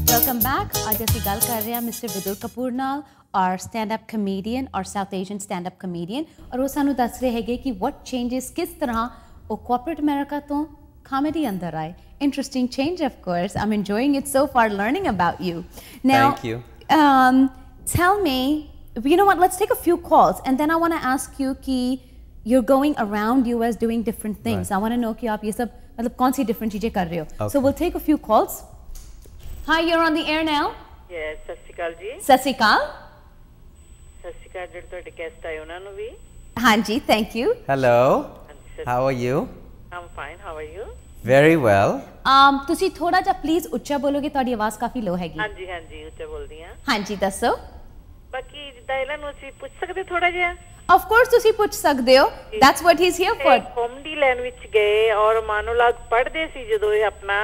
Welcome back. आज ਅਸੀਂ ਗੱਲ ਕਰ ਰਹੇ ਹਾਂ ਮਿਸਟਰ ਵਿਦੁਰ ਕਪੂਰ ਨਾਲ ਔਰ ਸਟੈਂਡ ਅਪ ਕਮੇਡੀਅਨ ਔਰ south Asian stand up comedian ਔਰ ਉਹ ਸਾਨੂੰ ਦੱਸ ਰਹੇ ਹੈਗੇ ਕਿ what changes ਕਿਸ ਤਰ੍ਹਾਂ ਉਹ ਕਾਰਪੋਰੇਟ ਅਮਰੀਕਾ ਤੋਂ comedy ਅੰਦਰ ਆਏ. Interesting change, of course. I'm enjoying it so far, learning about you. Now, thank you. Tell me, you know what? Let's take a few calls, and then I want to ask you कि you're going around US doing different things. Right. I want to know कि आप ये सब मतलब कौन सी different चीजें कर रहे हो. Okay. So we'll take a few calls. Hi, you're on the air now. Yes, ਸਤਿ ਸ਼੍ਰੀ ਅਕਾਲ ਜੀ. ਸਤਿ ਸ਼੍ਰੀ ਅਕਾਲ. ਸਤਿ ਸ਼੍ਰੀ ਅਕਾਲ ਜਿਹੜੇ ਤੁਹਾਡੇ ਗੈਸਟ ਆਏ ਉਹਨਾਂ ਨੂੰ ਵੀ. ਹਾਂਜੀ, thank you. Hello. How are you? I'm fine. How are you? Very well. ਤੁਸੀਂ ਥੋੜਾ ਜਿਹਾ ਪਲੀਜ਼ ਉੱਚਾ ਬੋਲੋਗੇ, ਤੁਹਾਡੀ ਆਵਾਜ਼ ਕਾਫੀ ਲੋ ਹੈਗੀ. ਹਾਂਜੀ ਹਾਂਜੀ ਉੱਚਾ ਬੋਲਦੀ ਆ. ਹਾਂਜੀ ਦੱਸੋ. ਬਾਕੀ ਜਿੱਦਾਂ ਇਹਨਾਂ ਨੂੰ ਅਸੀਂ ਪੁੱਛ ਸਕਦੇ ਥੋੜਾ ਜਿਹਾ. Of course ਤੁਸੀਂ ਪੁੱਛ ਸਕਦੇ ਹੋ. That's what he's here for. Comedy line ਵਿੱਚ ਗਏ ਔਰ ਮੋਨੋਲੋਗ ਪੜ੍ਹਦੇ ਸੀ ਜਦੋਂ ਇਹ ਆਪਣਾ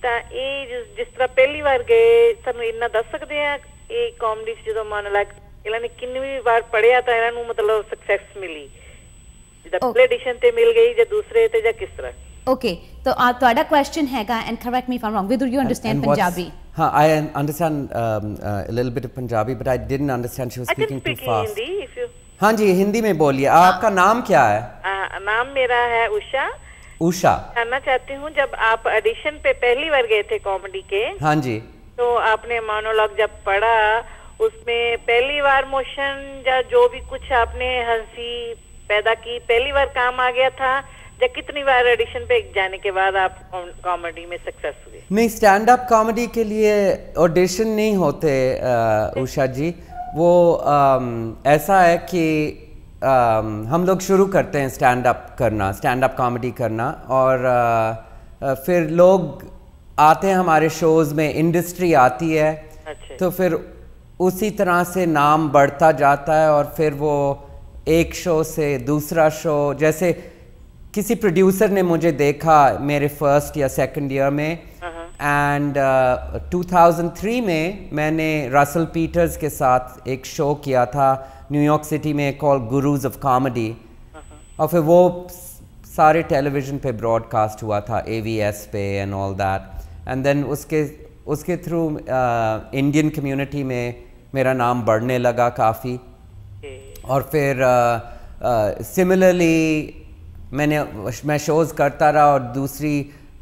ਤਾਂ ਇਹ ਜਿਸ ਤਰ੍ਹਾਂ ਪਹਿਲੀ ਵਾਰ ਗਏ ਸਾਨੂੰ ਇੰਨਾ ਦੱਸ ਸਕਦੇ ਆ ਇਹ ਕਾਮੇਡੀ ਚ ਜਦੋਂ ਮੋਨੋਲੋਗ ਇਹਨਾਂ ਨੇ ਕਿੰਨੀ ਵਾਰ ਪੜ੍ਹਿਆ ਤਾਂ ਇਹਨਾਂ ਨੂੰ ਮਤਲਬ ਸਕਸੈਸ ਮਿਲੀ ਜਿੱਦਾਂ ਪਹਿਲੇ ਐਡੀਸ਼ਨ ਤੇ ਮਿਲ ਗਈ ਜਾਂ ਦੂਸਰੇ ਤੇ ਜਾਂ ਕਿਸ ਤਰ੍ਹਾਂ. Okay, so ਤੁਹਾਡਾ question ਹੈਗਾ and correct me if I'm wrong. Vidur, you understand Punjabi? I understand a little bit of Punjabi, but I didn't understand. She was speaking too fast. Hindi, if you. हाँ जी, हिंदी में बोलिए. आपका नाम क्या है? नाम मेरा है उषा. उषा. जानना चाहती हूँ जब आप ऑडिशन पे पहली बार गए थे कॉमेडी के. हाँ जी. तो आपने मोनोलॉग जब पढ़ा उसमें पहली बार मोशन या जो भी कुछ आपने हंसी पैदा की पहली बार काम आ गया था या कितनी बार ऑडिशन पे जाने के बाद आप कॉमेडी में सक्सेस हुए? नहीं, स्टैंड अप कॉमेडी के लिए ऑडिशन नहीं होते उषा जी. वो ऐसा है कि हम लोग शुरू करते हैं स्टैंड अप कॉमेडी करना और फिर लोग आते हैं हमारे शोज़ में, इंडस्ट्री आती है. अच्छा. तो फिर उसी तरह से नाम बढ़ता जाता है और फिर वो एक शो से दूसरा शो, जैसे किसी प्रोड्यूसर ने मुझे देखा मेरे फर्स्ट या सेकंड ईयर में एंड 2003 में मैंने रसल पीटर्स के साथ एक शो किया था न्यूयॉर्क सिटी में कॉल्ड गुरुज ऑफ कॉमेडी और फिर वो सारे टेलीविज़न पे ब्रॉडकास्ट हुआ था AVS पे and all that and then उसके थ्रू इंडियन कम्युनिटी में मेरा नाम बढ़ने लगा काफ़ी. और फिर सिमिलरली मैं शोज़ करता रहा और दूसरी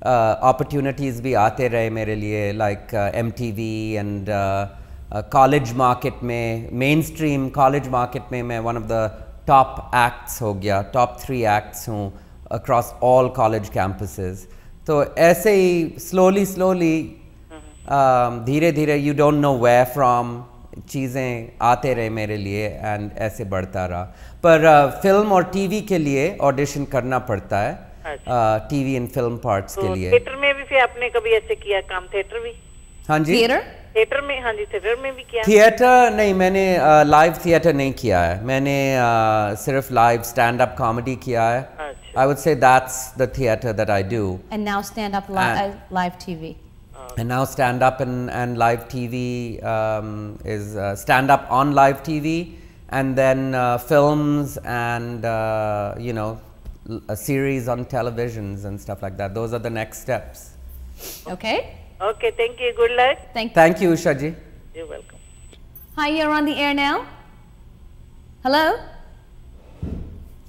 अपॉर्चुनिटीज़ भी आते रहे मेरे लिए like MTV and college market में, मेन स्ट्रीम कॉलेज मार्केट में मैं one of the top acts हो गया, टॉप 3 एक्ट्स हूँ अक्रॉस ऑल कॉलेज कैंपसेस. तो ऐसे ही स्लोली धीरे धीरे you don't know where from चीज़ें आते रहे मेरे लिए एंड ऐसे बढ़ता रहा. पर फिल्म और टीवी के लिए ऑडिशन करना पड़ता है. टीवी एंड फिल्म पार्ट्स के लिए. थिएटर में भी फिर आपने कभी ऐसे किया काम? थिएटर भी? हाँ जी. थिएटर में? हाँ जी, थिएटर में भी किया. थिएटर नहीं, मैंने लाइव थिएटर नहीं किया है. मैंने सिर्फ लाइव स्टैंड अप कॉमेडी किया है. I would say that's the theatre that I do. And now stand up live TV. And now stand up and live TV is stand up on live TV and then films and you know a series on televisions and stuff like that. Those are the next steps. Okay. Okay, thank you. Good luck. Thank you, Usha ji. You're welcome. Hi, you're on the air now. Hello.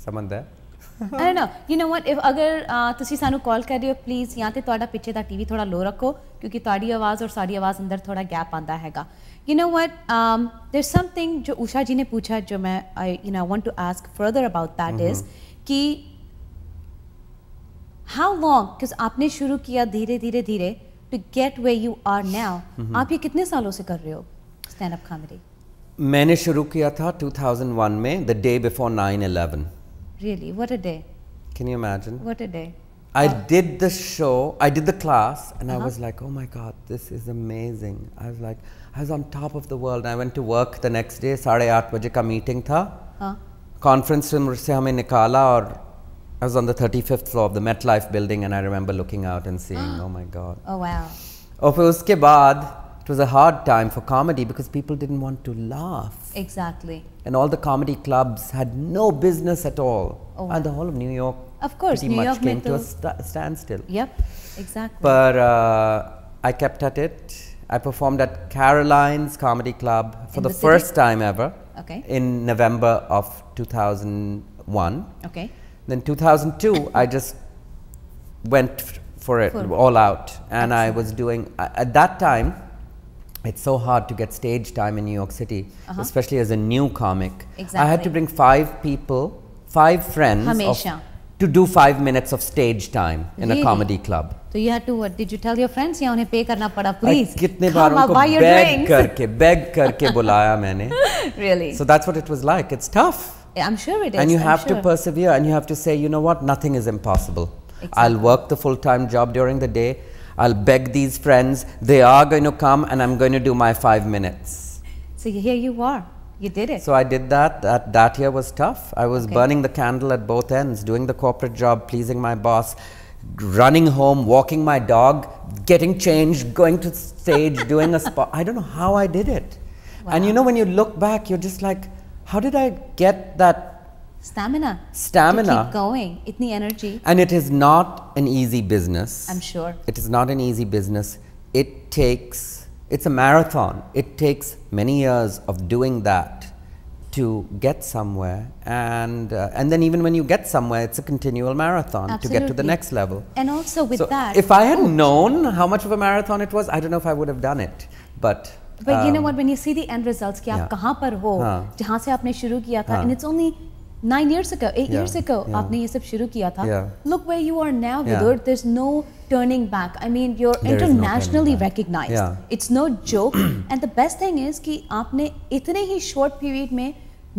Someone there? I don't know. You know what? If अगर तुसी सानू call कर रहे हो please यहाँ ते ਤੁਹਾਡਾ ਪਿੱਛੇ ਦਾ TV ਥੋੜਾ ਲੋ ਰੱਖੋ क्योंकि ਤੁਹਾਡੀ ਆਵਾਜ਼ और साड़ी आवाज़ अंदर थोड़ा गैप आंदा हैगा. You know what? There's something जो उषा जी ने पूछा जो मैं I want to ask further about that is कि how long? because आपने शुरू किया धीरे to get where you are now. आप ये कितने सालों से कर रहे हो stand up comedy? मैंने शुरू किया था 2001 में, the day before 9/11. Really? What a day. Can you imagine? What a day. I did the show, I did the class and I was like, oh my God, this is amazing. I was on top of the world. I went to work the next day, 8:30 बजे का meeting था. Conference room से हमें निकाला और I was on the 35th floor of the MetLife building and I remember looking out and seeing, oh my God. Oh wow. और फिर उसके बाद it was a hard time for comedy because people didn't want to laugh. Exactly. And all the comedy clubs had no business at all. Oh, wow. And the whole of New York of course, pretty New much York came to a standstill. Yep, exactly. But I kept at it I performed at Caroline's Comedy Club for In the the city? first time ever. Okay. In November of 2001. Okay. Then 2002, I just went for it Full. all out, and I was doing at that time. It's so hard to get stage time in New York City, especially as a new comic. I had to Exactly. bring 5 people, 5 friends Hamesha. to do 5 minutes of stage time in Really? a comedy club. So you had to, what, did you tell your friends या उन्हें pay करना पड़ा? Please, कितने बार come, I'll उनको buy your beg करके बुलाया मैंने. Really? So that's what it was like. It's tough. I'm sure it is. And you I'm have to sure. persevere, and you have to say, you know what, nothing is impossible. I'll Exactly. work the full-time job during the day. I'll beg these friends. They are going to come, and I'm going to do my 5 minutes. So here you are. You did it. So I did that. That year was tough. I was Okay. burning the candle at both ends, doing the corporate job, pleasing my boss, running home, walking my dog, getting changed, going to stage, doing a spot. I don't know how I did it. And you know, when you look back, you're just like, how did I get that Stamina. stamina? To keep going. Itni energy. And it is not an easy business. I'm sure. It is not an easy business. It's a marathon. It takes many years of doing that to get somewhere. And then even when you get somewhere, it's a continual marathon to get to the Absolutely. next level. And also with So that. if I had known how much of a marathon it was, I don't know if I would have done it. But But you know what, when you see the end results कि आप yeah. कहाँ पर हो, हाँ. जहाँ से आपने शुरू किया था, हाँ. and it's only 9 years ago, 8 Yeah, years ago, yeah. आपने ये सब शुरू किया था. Yeah. Look where you are now, Yeah. Vidur. There's no turning back. I mean, you're There is no internationally turning back. recognized. Yeah. It's no joke. And the best thing is कि आपने इतने ही short period में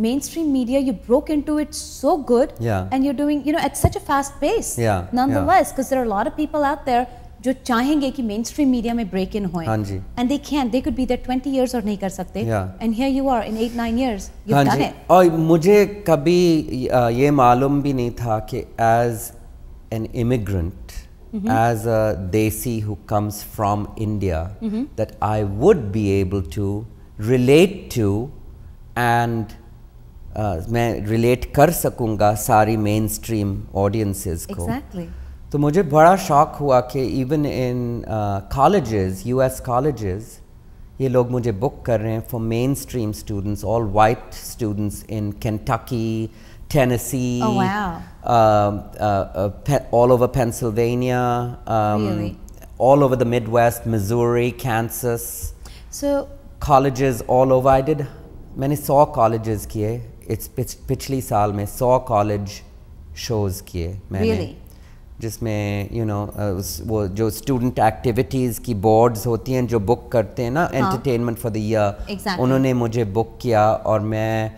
mainstream media, you broke into it so good, Yeah. and you're doing, you know, at such a fast pace. Yeah, Nonetheless, because there are a lot of people out there जो चाहेंगे कि mainstream media में break in होएं. हाँ जी. And they can't. They could be there 20 years और नहीं कर सकते. Yeah. And here you are in 8-9 years. You've हाँ done जी. it. और मुझे कभी ये मालूम भी नहीं था कि as an immigrant, as a desi who comes from India, that I would be able to relate to and मैं relate कर सकूँगा सारी mainstream audiences को. Exactly. तो मुझे बड़ा शौक हुआ कि even in colleges, US colleges, ये लोग मुझे book कर रहे हैं for mainstream students, all white students in Kentucky, Tennessee, Oh, wow. all over Pennsylvania, Really? all over the Midwest, Missouri, Kansas, So, colleges all over. मैंने 100 colleges किए. पिछली साल में 100 college shows किए मैंने. Really? जिसमें वो जो स्टूडेंट एक्टिविटीज़ की बोर्ड्स होती हैं जो बुक करते हैं ना entertainment for the year, Exactly. उन्होंने मुझे बुक किया और मैं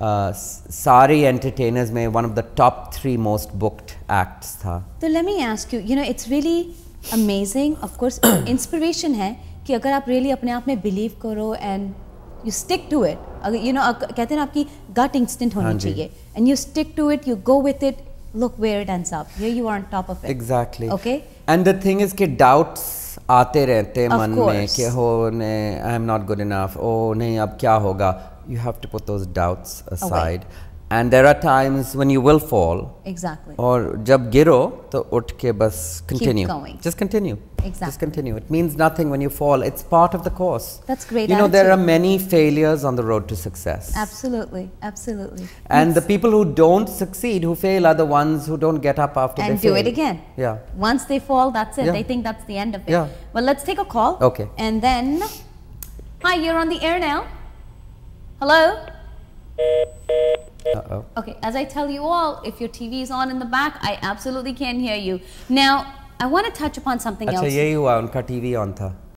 सारे एंटरटेनर्स में one of the top 3 most booked acts था. so let me ask you, you know, it's really amazing. Of course, inspiration है कि अगर आप really अपने आप में believe करो and you stick to it. अगर you know, कहते हैं ना आपकी gut instinct हाँ होनी जी. चाहिए. And you stick to it, you go with it. Look where it ends up. Here you are on top of it. Exactly. Okay. And the thing is कि doubts आते रहते हैं Of मन में course. कि हो नहीं, I am not good enough. Oh नहीं, अब क्या होगा? You have to put those doubts aside. And there are times when you will fall. Exactly. और जब गिरो तो उठ के बस continue. going. Just continue. Exactly. Just continue. It means nothing when you fall. It's part of the course. That's great You know, there are attitude. many failures on the road to success. Absolutely. Absolutely. And the people who don't succeed, who fail, are the ones who don't get up after And they fail. do it again. Yeah. Once they fall, that's it. Yeah. They think that's the end of it. Yeah. Well, let's take a call. Okay. And then, hi, you're on the air now. Hello? Uh-oh. Okay, as I tell you all, if your TV is on in the back, I absolutely can hear you. Now, I want to touch upon something अच्छा else. यही हुआ, उनका TV on था.